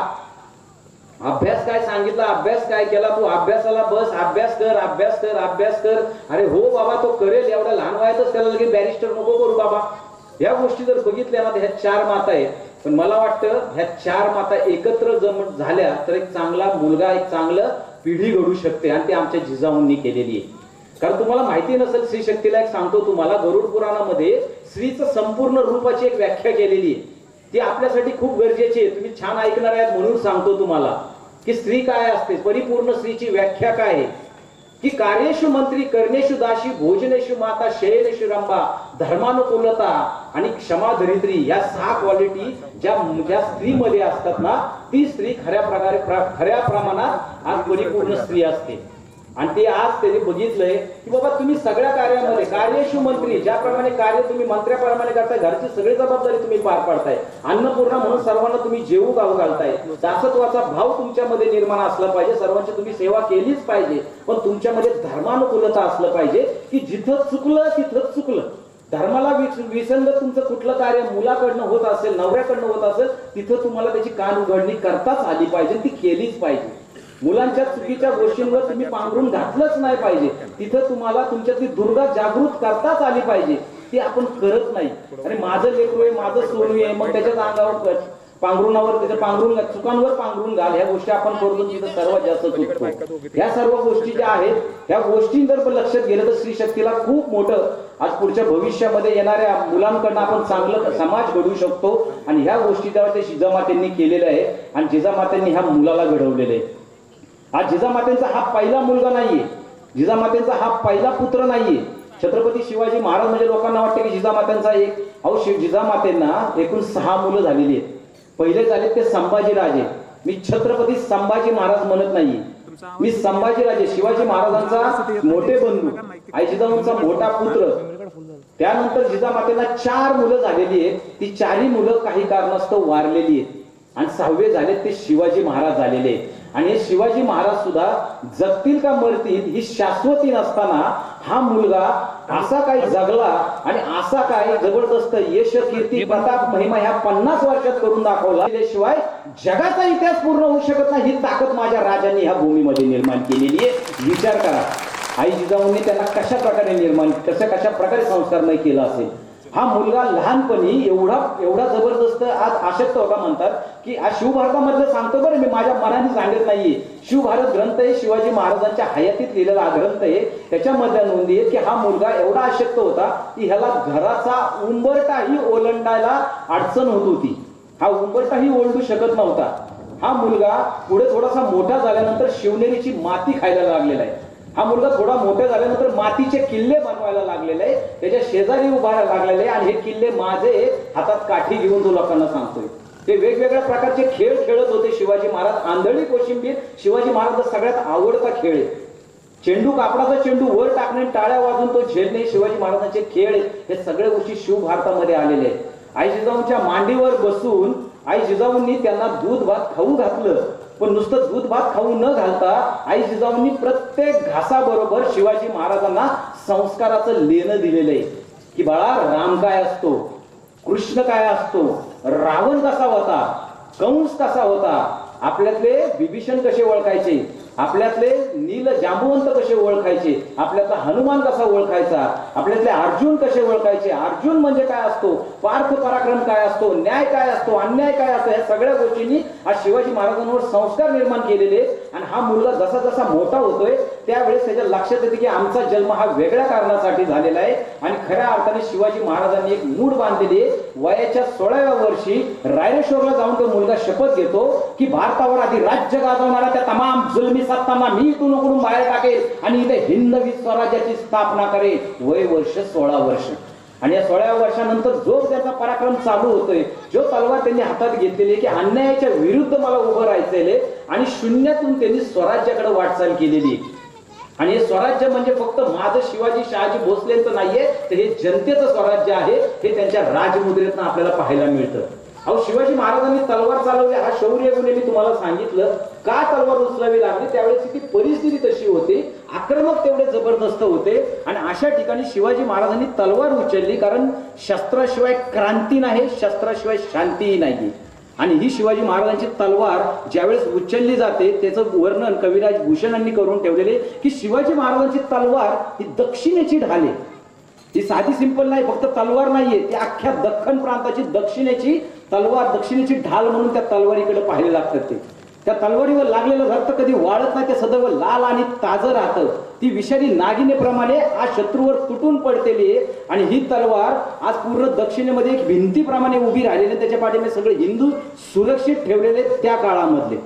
अभ्यास काय सांगितला, अभ्यास काय केला, तू अभ्यासाला बस, अभ्यास कर अभ्यास कर अभ्यास कर. अरे हो बाबा तो करेल, एवढ्या लहान वयातच त्याला लगेच बॅरिस्टर नको करू बाबा. या गोष्टी जर बघितल्या ना ह्या 4 माता आहेत. पण मला वाटतं ह्या 4 माता एकत्र झाल्या तर एक चांगला मुलगा, एक चांगलं पिढी घडू शकते. आणि ती आमच्या जिजाऊंनी केलेली आहे. कारण तुम्हाला माहिती नसेल स्त्री शक्तीला एक सांगतो तुम्हाला, गरुड पुराणामध्ये स्त्रीचं संपूर्ण रूपाची एक व्याख्या केलेली आहे. ती आपल्यासाठी खूप गरजेची आहे. तुम्ही छान ऐकणार आहात म्हणून सांगतो तुम्हाला की स्त्री काय असते. परिपूर्ण स्त्रीची व्याख्या काय आहे की कार्येषु मंत्री, कर्णेषु दाशी, भोजनेषु माता, शयनेषु रंभा, धर्मानुकूलता आणि क्षमा धरित्री. या 6 क्वालिटी ज्या स्त्रीमध्ये असतात ना ती स्त्री खऱ्या प्रमाणात आज परिपूर्ण स्त्री असते. आणि ते आज त्यांनी बघितलंय की बाबा तुम्ही सगळ्या कार्यामध्ये कार्येषु मंत्री, ज्याप्रमाणे कार्य तुम्ही मंत्र्याप्रमाणे करताय, घरची सगळी जबाबदारी तुम्ही पार पाडताय, अन्नपूर्णा म्हणून सर्वांना तुम्ही जेवू घालताय, दासत्वाचा भाव तुमच्यामध्ये निर्माण असला पाहिजे, सर्वांची तुम्ही सेवा केलीच पाहिजे. पण तुमच्यामध्ये धर्मानुकूलता असलं पाहिजे की जिथं चुकलं तिथं चुकलं. धर्माला विसंगत तुमचं कुठलं कार्य मुलाकडनं होत असेल, नवऱ्याकडनं होत असेल, तिथं तुम्हाला त्याची कान उघडणी करताच आली पाहिजे, ती केलीच पाहिजे. मुलांच्या चुकीच्या गोष्टींवर तुम्ही पांघरून घातलंच नाही पाहिजे. तिथं तुम्हाला तुमच्यातली दुर्गा जागृत करताच आली पाहिजे. ती आपण करत नाही. आणि माझं लेकरू आहे, माझं सोनू आहे, मग त्याच्याच अंगावर पांघरुणावर त्याच्या चुकांवर पांघरून घाल, ह्या गोष्टी आपण करतो तिथं सर्वात जास्त चुकतो. ह्या सर्व गोष्टी ज्या आहेत ह्या गोष्टी जर लक्षात गेलं तर स्त्री शक्तीला खूप मोठं आज पुढच्या भविष्यामध्ये येणाऱ्या मुलांकडनं आपण चांगलं समाज घडवू शकतो. आणि ह्या गोष्टी तेव्हा ते जिजामातेंनी केलेल्या आहे आणि जिजामातेंनी ह्या मुलाला घडवलेले आहे. हा जिजामातेंचा हा पहिला मुलगा नाहीये, जिजामातेंचा हा पहिला पुत्र नाहीये. छत्रपती शिवाजी महाराज म्हणजे लोकांना वाटते की जिजामातेंचा एक, अहो जिजामातेंना एकूण 6 मुलं झालेली आहेत. पहिले झाले ते संभाजीराजे. मी छत्रपती संभाजी महाराज म्हणत नाहीये, मी संभाजीराजे शिवाजी महाराजांचा मोठे बंधू, आई जिजाऊंचा मोठा पुत्र. त्यानंतर जिजामातेला 4 मुलं झालेली आहेत. ती 4ही मुलं काही कारणास्तव वारलेली आहेत आणि 6वे झाले ते शिवाजी महाराज झालेले आहेत. आणि हे शिवाजी महाराज सुद्धा जगतील का मरतील ही शाश्वती नसताना हा मुलगा असा काय जगला आणि असा काय जबरदस्त यश कीर्ती प्रताप महिमा ह्या 50 वर्षात करून दाखवला. शिवाय जगाचा इतिहास पूर्ण होऊ शकत नाही ही ताकद माझ्या राजांनी ह्या भूमीमध्ये निर्माण केलेली आहे. विचार करा, आई जिजाऊंनी त्यांना कशा प्रकारे निर्माण, कशा प्रकारे संस्कारमय केलं असेल. हा मुलगा लहानपणी एवढा जबरदस्त आज आशक्त होता. म्हणतात की आज शिवभारतामधलं सांगतो बरं, मी माझ्या मनाने सांगत नाहीये. शिवभारत ग्रंथ आहे, शिवाजी महाराजांच्या हयातीत लिहिलेला ग्रंथ आहे. त्याच्यामधल्या नोंदी आहेत की हा मुलगा एवढा आशक्त होता की ह्याला घराचा उंबरटाही ओलांडायला अडचण होत होती. हा उंबरटाही ओलांडू शकत नव्हता. हा मुलगा पुढे थोडासा मोठा झाल्यानंतर शिवनेरीची माती खायला लागलेला आहे. हा मुलगा थोडा मोठा झाल्यानंतर मातीचे किल्ले बनवायला लागलेले आहे, त्याच्या शेजारी उभारायला लागलेले आहे. आणि हे किल्ले माझे हातात काठी घेऊन तो लोकांना सांगतोय. ते वेगवेगळ्या प्रकारचे खेळ खेळत होते शिवाजी महाराज. आंधळी कोशिंबीर शिवाजी महाराजांचा सगळ्यात आवडता खेळ आहे. चेंडू, कापडाचा चेंडू वर टाकणे, टाळ्या वाजून तो झेलणे शिवाजी महाराजांचे खेळ आहेत. हे सगळ्या गोष्टी शिवभारतामध्ये आलेले आहेत. आई जिजाऊंच्या मांडीवर बसून आई जिजाऊंनी त्यांना दूध भात खाऊ घातलं. पण नुसतं दूध भात खाऊ न घालता आई जिजाऊंनी प्रत्येक घासाबरोबर शिवाजी महाराजांना संस्काराचं लेणं दिलेलं आहे की बाळा, राम काय असतो, कृष्ण काय असतो, रावण कसा होता, कंस कसा होता, आपल्यातले विभीषण कसे ओळखायचे, आपल्यातले नील जांबुवंत कसे ओळखायचे, आपल्यातला हनुमान कसा ओळखायचा, आपल्यातले अर्जुन कसे ओळखायचे, अर्जुन म्हणजे काय असतो, पार्थ पराक्रम काय असतो, न्याय काय असतो, अन्याय काय असतो, या सगळ्या गोष्टींनी आज शिवाजी महाराजांवर संस्कार निर्माण केलेले. आणि हा मुलगा जसा जसा मोठा होतोय त्यावेळेस त्याच्या लक्षात येते की आमचा जन्म हा वेगळ्या कारणासाठी झालेला आहे. आणि खऱ्या अर्थाने शिवाजी महाराजांनी एक मूड बांधलेली आहे. वयाच्या 16व्या वर्षी रायरेश्वरला जाऊन तो मुलगा शपथ घेतो की भारतावर आधी राज्य गाजवणाऱ्या त्या तमाम जुलमी सत्तांना मी इथून उकडून बाहेर टाकेल आणि इथे हिंदवी स्वराज्याची स्थापना करेल. वय वर्ष 16 वर्ष. आणि या 16व्या वर्षानंतर जो त्याचा पराक्रम चालू होतोय, जो तलवार त्यांनी हातात घेतलेली की अन्यायाच्या विरुद्ध मला उभं राहायचंय, आणि शून्यातून त्यांनी स्वराज्याकडे वाटचाल केलेली. आणि हे स्वराज्य म्हणजे फक्त माझं शिवाजी शहाजी भोसलेंचं नाहीये, तर हे जनतेचं स्वराज्य आहे. हे त्यांच्या राजमुद्रेतनं आपल्याला पाहायला मिळतं. अहो, शिवाजी महाराजांनी तलवार चालवली हा शौर्य गुन्हे मी तुम्हाला सांगितलं. का तलवार उचलावी लागली, त्यावेळेस ती परिस्थिती तशी होती, आक्रमक तेवढे जबरदस्त होते. आणि अशा ठिकाणी शिवाजी महाराजांनी तलवार उचलली, कारण शस्त्राशिवाय क्रांती नाही, शस्त्राशिवाय शांतीही नाही. आणि ही शिवाजी महाराजांची तलवार ज्यावेळेस उचलली जाते त्याचं वर्णन कविराज भूषणांनी करून ठेवलेले की शिवाजी महाराजांची तलवार ही दक्षिणेची ढाल आहे. ही साधी सिंपल नाही, फक्त तलवार नाहीये, ती अख्ख्या दख्खन प्रांताची दक्षिणेची तलवार, दक्षिणेची ढाल म्हणून त्या तलवारीकडे पाहायला लागतात. ते त्या तलवारीवर लागलेलं रक्त कधी वाळत नाही, ते सदैव लाल आणि ताजं राहतं. ती विषारी नागिनेप्रमाणे आज शत्रूवर तुटून पडतेली आहे. आणि ही तलवार आज पूर्ण दक्षिणेमध्ये एक भिंतीप्रमाणे उभी राहिलेली, त्याच्या पाठीमागे सगळे हिंदू सुरक्षित ठेवलेले त्या काळामधले.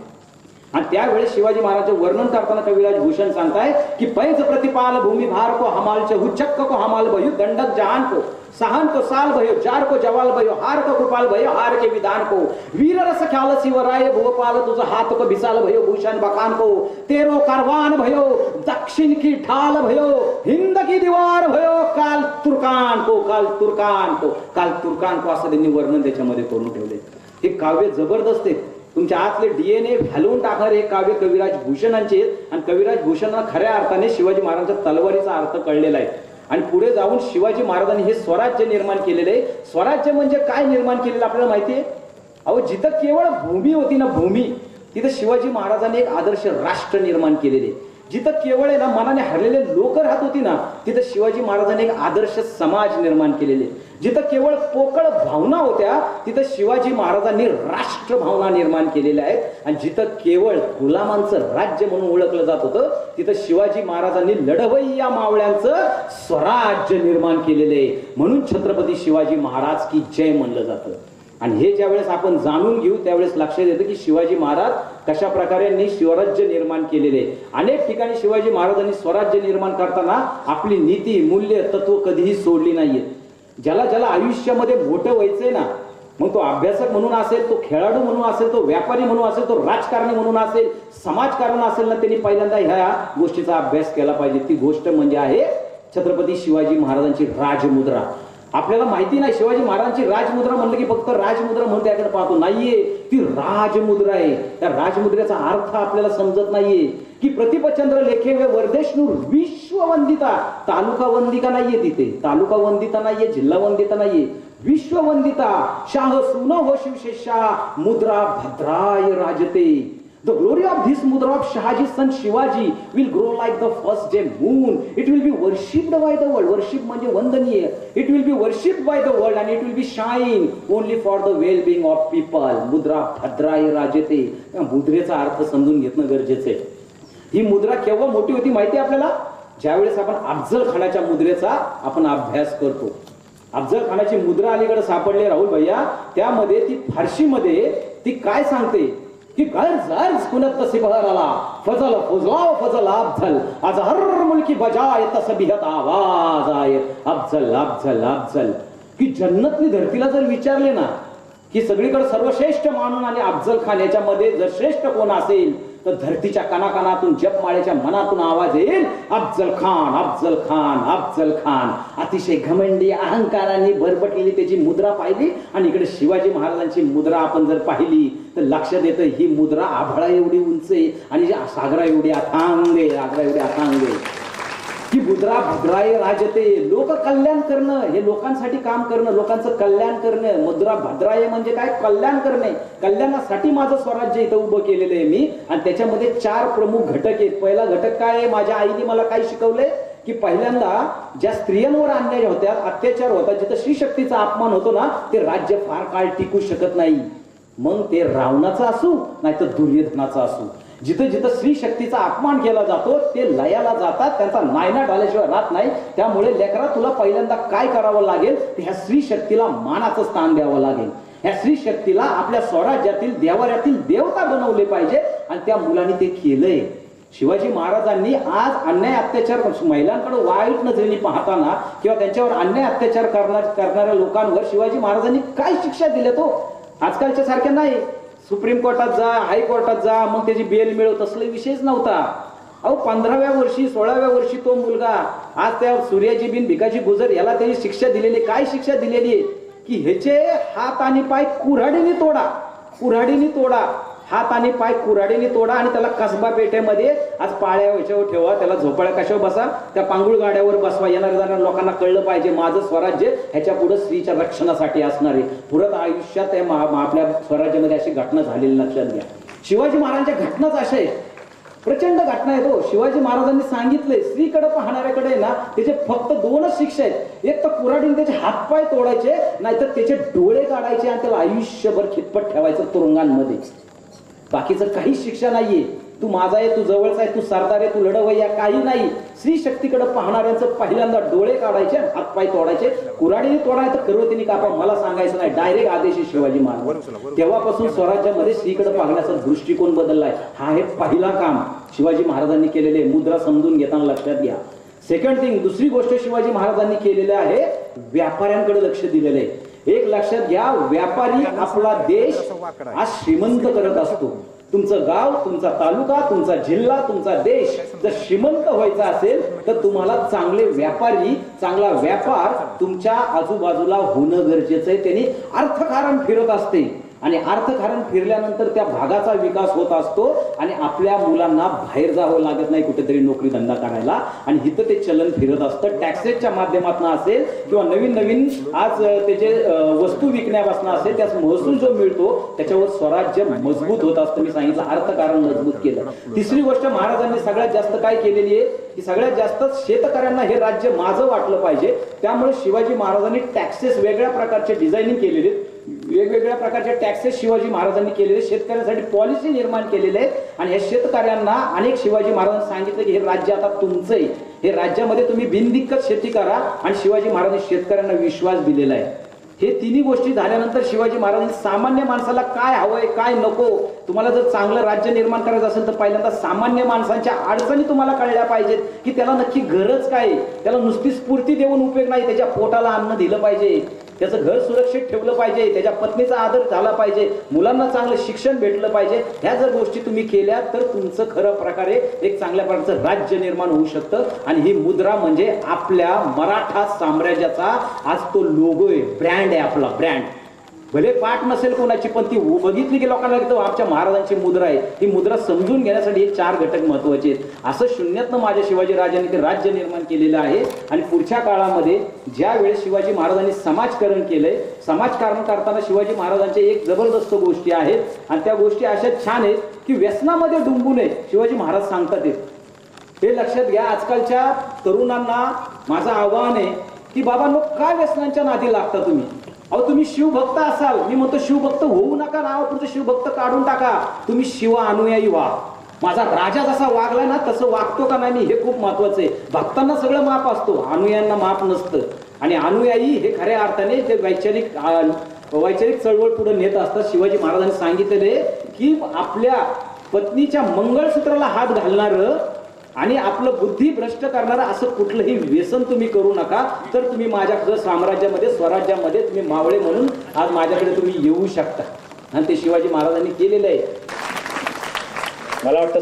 आणि त्यावेळेस शिवाजी महाराजांचे वर्णन करताना कविराज भूषण सांगताय की पैज प्रतिपाल भूमि भार को हमाल चे हुचक्क को हमाल भयो दंडक जहान को सहन को साल भयो जार को जवाल भयो हार को कृपाल भयो हार के विधान को वीर रस ख्याल शिवराय भोपाल तुझ हाथ को विशाल भयो भूषण बखान को तेरो कारवान भयो दक्षिण की ढाल भयो हिंद की दीवार भयो काल तुर्कान को काल तुर्कान को काल तुर्कान को असं त्यांनी वर्णन त्याच्यामध्ये करून ठेवले. हे काव्य जबरदस्त आहे. तुमच्या आतले डीएनए घालवून टाकणारे हे काव्य कविराज भूषणांचे. आणि कविराज भूषणांना खऱ्या अर्थाने शिवाजी महाराजांच्या तलवारीचा अर्थ कळलेला आहे. आणि पुढे जाऊन शिवाजी महाराजांनी हे स्वराज्य निर्माण केलेले आहे. स्वराज्य म्हणजे काय निर्माण केलेलं आपल्याला माहिती आहे. अहो, जिथं केवळ भूमी होती ना, भूमी, तिथं शिवाजी महाराजांनी एक आदर्श राष्ट्र निर्माण केलेले. जिथं केवळ आहे ना मनाने हरलेले लोक राहत होती ना, तिथं शिवाजी महाराजांनी एक आदर्श समाज निर्माण केलेले. जिथं केवळ पोकळ भावना होत्या तिथं शिवाजी महाराजांनी राष्ट्र भावना निर्माण केलेल्या आहेत. आणि जिथं केवळ गुलामांचं राज्य म्हणून ओळखलं जात होतं तिथं शिवाजी महाराजांनी लढवई या मावळ्यांचं स्वराज्य निर्माण केलेलं आहे. म्हणून छत्रपती शिवाजी महाराज की जय म्हणलं जातं. आणि हे ज्यावेळेस आपण जाणून घेऊ त्यावेळेस लक्षात येतं की शिवाजी महाराज कशा प्रकारे यांनी स्वराज्य निर्माण केलेले. अनेक ठिकाणी शिवाजी महाराजांनी स्वराज्य निर्माण करताना आपली नीती, मूल्य, तत्व कधीही सोडली नाहीये. ज्याला ज्याला आयुष्यामध्ये मोठं व्हायचंय ना, मग तो अभ्यासक म्हणून असेल, तो खेळाडू म्हणून असेल, तो व्यापारी म्हणून असेल, तो राजकारणी म्हणून असेल, समाजकारण असेल ना, त्यांनी पहिल्यांदा ह्या गोष्टीचा अभ्यास केला पाहिजे. ती गोष्ट म्हणजे आहे छत्रपती शिवाजी महाराजांची राजमुद्रा. आपल्याला माहिती नाही, शिवाजी महाराजांची राजमुद्रा म्हणलं की फक्त राजमुद्रा म्हणून त्याकडे पाहतो. नाहीये, ती राजमुद्रा आहे. त्या राजमुद्रेचा अर्थ आपल्याला समजत नाहीये की प्रतिपचंद्र लेखे वे वर्धेशनूर विश्ववंदिता. तालुका वंदिका नाहीये तिथे, तालुका वंदिता नाहीये, जिल्हा वंदिता नाहीये, विश्ववंदिता. शाह सुन हो शिवशेषा मुद्रा भद्राय राजते. The glory of this mudra of Shahaji's son Shivaji will grow like the first day moon. It will be worshipped by the world. Worship म्हणजे वंदनीय. It will be worshipped by the world and it will be shine only for the well-being of people. मुद्रा भद्राय राजते. या मुद्रेचा अर्थ समजून घेणं गरजेचं आहे. ही मुद्रा केव्हा मोठी होती माहिती आहे आपल्याला? ज्यावेळेस आपण अफजल खानाच्या मुद्रेचा आपण अभ्यास करतो. अफजल खानाची मुद्रा अलीकडे सापडले राहुल भैया. त्यामध्ये ती फारशीमध्ये ती काय सांगते की गर्ज अर्ज कुनत सिबहराला फजल फुजला फजल अफजल आज हर मुल्की बजाय तसबिहत आवाज आय अफजल अफजल अफजल. की जन्नतली धरतीला जर विचारले ना की सगळीकडे सर्वश्रेष्ठ मानून आणि अफजल खान याच्यामध्ये जर श्रेष्ठ कोण असेल तर धरतीच्या कणाकणातून जपमाळ्याच्या मनातून आवाज येईल अफजल खान अफजल खान अफजल खान. अतिशय घमंडी अहंकाराने भरभटलेली त्याची मुद्रा पाहिली आणि इकडे शिवाजी महाराजांची मुद्रा आपण जर पाहिली तर लक्षात येतं ही मुद्रा आभाळा एवढी उंच आहे आणि सागरा एवढी अथांग आहे, सागरा एवढी अथांग आहे. की मुद्रा भद्राय राजते. लोक कल्याण करणं, हे लोकांसाठी काम करणं, लोकांचं कल्याण करणं. मुद्रा भद्राय म्हणजे काय? कल्याण करणे. कल्याणासाठी माझं स्वराज्य इथं उभं केलेलं आहे मी. आणि त्याच्यामध्ये 4 प्रमुख घटक आहेत. पहिला घटक काय आहे? माझ्या आईने मला काय शिकवलंय की पहिल्यांदा ज्या स्त्रियांवर अन्याय होत्या, अत्याचार होता, जिथं स्त्री शक्तीचा अपमान होतो ना, ते राज्य फार काळ टिकू शकत नाही. मग ते रावणाचा असू नाही तर दुर्योधनाचा असू, जिथं जिथं स्त्री शक्तीचा अपमान केला जातो ते लयाला जातात, त्यांचा नायनाट आल्याशिवाय राहत नाही. त्यामुळे लेकरा तुला पहिल्यांदा काय करावं लागेल, ह्या स्त्री शक्तीला मानाचं स्थान द्यावं लागेल. ह्या स्त्री शक्तीला आपल्या स्वराज्यातील देवाऱ्यातील देवता बनवले पाहिजे आणि त्या मुलांनी ते केलंय. शिवाजी महाराजांनी आज अन्याय अत्याचार महिलांकडे वाईट नजरेने पाहताना किंवा त्यांच्यावर अन्याय अत्याचार करणाऱ्या लोकांवर शिवाजी महाराजांनी काय शिक्षा दिल्या तो? आजकालच्या सारख्या नाही सुप्रीम कोर्टात जा, हायकोर्टात जा, मग त्याची बेल मिळव, तसला विषयच नव्हता. अहो 15व्या वर्षी 16व्या वर्षी तो मुलगा आज त्या सूर्याजी बिन भिकाजी गुजर याला त्याची शिक्षा दिलेली. काय शिक्षा दिलेली आहे की ह्याचे हात आणि पाय कुऱ्हाडीने तोडा, कुऱ्हाडीने तोडा, हात आणि पाय कुऱ्हाडीने तोडा आणि त्याला कसबा पेठेमध्ये आज पाळ्या ह्याच्यावर ठेवा, त्याला झोपाळ्या कशावर बसा, त्या पांगुळ गाड्यावर बसवा. येणाऱ्या जाणाऱ्या लोकांना कळलं पाहिजे माझं स्वराज्य ह्याच्या पुढे स्त्रीच्या रक्षणासाठी असणार आहे. पुरत आयुष्यात आपल्या स्वराज्यामध्ये अशी घटना झालेली लक्षात घ्या. शिवाजी महाराजांच्या घटनाच अशा आहेत, प्रचंड घटना आहे. तो शिवाजी महाराजांनी सांगितलंय स्त्रीकडे पाहणाऱ्याकडे ना त्याचे फक्त 2च शिक्षा आहेत. एक तर कुऱ्हाडीने त्याचे हातपाय तोडायचे, नाहीतर त्याचे डोळे काढायचे आणि त्याला आयुष्यभर खितपत ठेवायचं तुरुंगांमध्ये. बाकीचं काही शिक्षा नाहीये. तू माझा आहे, तू जवळचा आहे, तू सरदार आहे, तू लढवय्या, काही नाही. स्त्री शक्तीकडे पाहणाऱ्यांचं पहिल्यांदा डोळे काढायचे, हातपाय तोडायचे, कुऱ्हाडीने तोडायचं, खरवतीने कापा, मला सांगायचं नाही, डायरेक्ट आदेश शिवाजी महाराज. तेव्हापासून स्वराज्यामध्ये स्त्रीकडे पाहण्याचा दृष्टिकोन बदललाय. हा हे पहिला काम शिवाजी महाराजांनी केलेले. मुद्रा समजून घेताना लक्षात घ्या. सेकंड थिंग, दुसरी गोष्ट शिवाजी महाराजांनी केलेली आहे, व्यापाऱ्यांकडे लक्ष दिलेलं आहे. एक लक्षात घ्या, व्यापारी आपला देश आज श्रीमंत करत असतो. तुमचं गाव, तुमचा तालुका, तुमचा जिल्हा, तुमचा देश जर श्रीमंत व्हायचा असेल तर तुम्हाला चांगले व्यापारी, चांगला व्यापार तुमच्या आजूबाजूला होणं गरजेचं आहे. त्यांनी अर्थकारण फिरत असते आणि अर्थकारण फिरल्यानंतर त्या भागाचा विकास होत असतो आणि आपल्या मुलांना बाहेर जावं लागत नाही कुठेतरी नोकरी धंदा करायला. आणि इथं ते चलन फिरत असतं. टॅक्सेसच्या माध्यमातून असेल किंवा नवीन नवीन आज त्याचे वस्तू विकण्यापासून असेल, त्यास महसूल जो मिळतो त्याच्यावर स्वराज्य मजबूत होत असतं. मी सांगितलं अर्थकारण मजबूत केलं. तिसरी गोष्ट महाराजांनी सगळ्यात जास्त काय केलेली आहे की सगळ्यात जास्त शेतकऱ्यांना हे राज्य माझं वाटलं पाहिजे. त्यामुळे शिवाजी महाराजांनी टॅक्सेस वेगळ्या प्रकारचे डिझायनिंग केलेले, वेगवेगळ्या प्रकारचे टॅक्सेस शिवाजी महाराजांनी केलेले, शेतकऱ्यांसाठी पॉलिसी निर्माण केलेले आहेत. आणि या शेतकऱ्यांना अनेक शिवाजी महाराजांनी सांगितलं की हे राज्य आता तुमचं आहे, हे राज्यामध्ये तुम्ही बिनदिक्कत शेती करा. आणि शिवाजी महाराजांनी शेतकऱ्यांना विश्वास दिलेला आहे. हे तिन्ही गोष्टी झाल्यानंतर शिवाजी महाराजांनी सामान्य माणसाला काय हवंय काय नको तुम्हाला जर चांगलं राज्य निर्माण करायचं असेल तर पहिल्यांदा सामान्य माणसांच्या अडचणी तुम्हाला कळल्या पाहिजेत की त्याला नक्की गरज काय आहे. त्याला नुसती स्फूर्ती देऊन उपयोग नाही, त्याच्या पोटाला अन्न दिलं पाहिजे, त्याचं घर सुरक्षित ठेवलं पाहिजे, त्याच्या पत्नीचा आदर झाला पाहिजे, मुलांना चांगलं शिक्षण भेटलं पाहिजे. ह्या जर गोष्टी तुम्ही केल्या तर तुमचं खरं प्रकारे एक चांगल्या प्रकारचं राज्य निर्माण होऊ शकतं. आणि ही मुद्रा म्हणजे आपल्या मराठा साम्राज्याचा आज तो लोगो आहे, ब्रँड आहे, आपला ब्रँड. भले पाठ नसेल कोणाची पण ती बघितली की लोकांना लागतं आमच्या महाराजांची मुद्रा आहे. ही मुद्रा समजून घेण्यासाठी हे 4 घटक महत्वाचे आहेत. असं शून्यातनं माझ्या शिवाजी राजांनी ते राज्य निर्माण केलेलं आहे. आणि पुढच्या काळामध्ये ज्या वेळेस शिवाजी महाराजांनी समाजकारण केलंय, समाजकारण करताना शिवाजी महाराजांच्या एक जबरदस्त गोष्टी आहेत आणि त्या गोष्टी अशा छान आहेत की व्यसनामध्ये डुंबू नये शिवाजी महाराज सांगतात. हे लक्षात घ्या. आजकालच्या तरुणांना माझं आव्हान आहे की बाबांनो, काय व्यसनांच्या नादी लागता तुम्ही? अहो तुम्ही शिवभक्त असाल, मी म्हणतो शिवभक्त होऊ नका, नावापुरतं शिवभक्त काढून टाका, तुम्ही शिव अनुयायी व्हा. माझा राजा जसा वागला ना तसं वागतो का नाही हे खूप महत्वाचं आहे. भक्तांना सगळं माप असतो, अनुयायांना माप नसतं. आणि अनुयायी हे खऱ्या अर्थाने ते वैचारिक चळवळ पुढे नेत असतात. शिवाजी महाराजांनी सांगितलेले की आपल्या पत्नीच्या मंगळसूत्राला हात घालणारं आणि आपलं बुद्धी भ्रष्ट करणारं असं कुठलंही व्यसन तुम्ही करू नका. तर तुम्ही माझ्या साम्राज्यामध्ये, स्वराज्यामध्ये तुम्ही मावळे म्हणून आज माझ्याकडे तुम्ही येऊ शकता. आणि ते शिवाजी महाराजांनी केलेलं आहे. मला वाटतं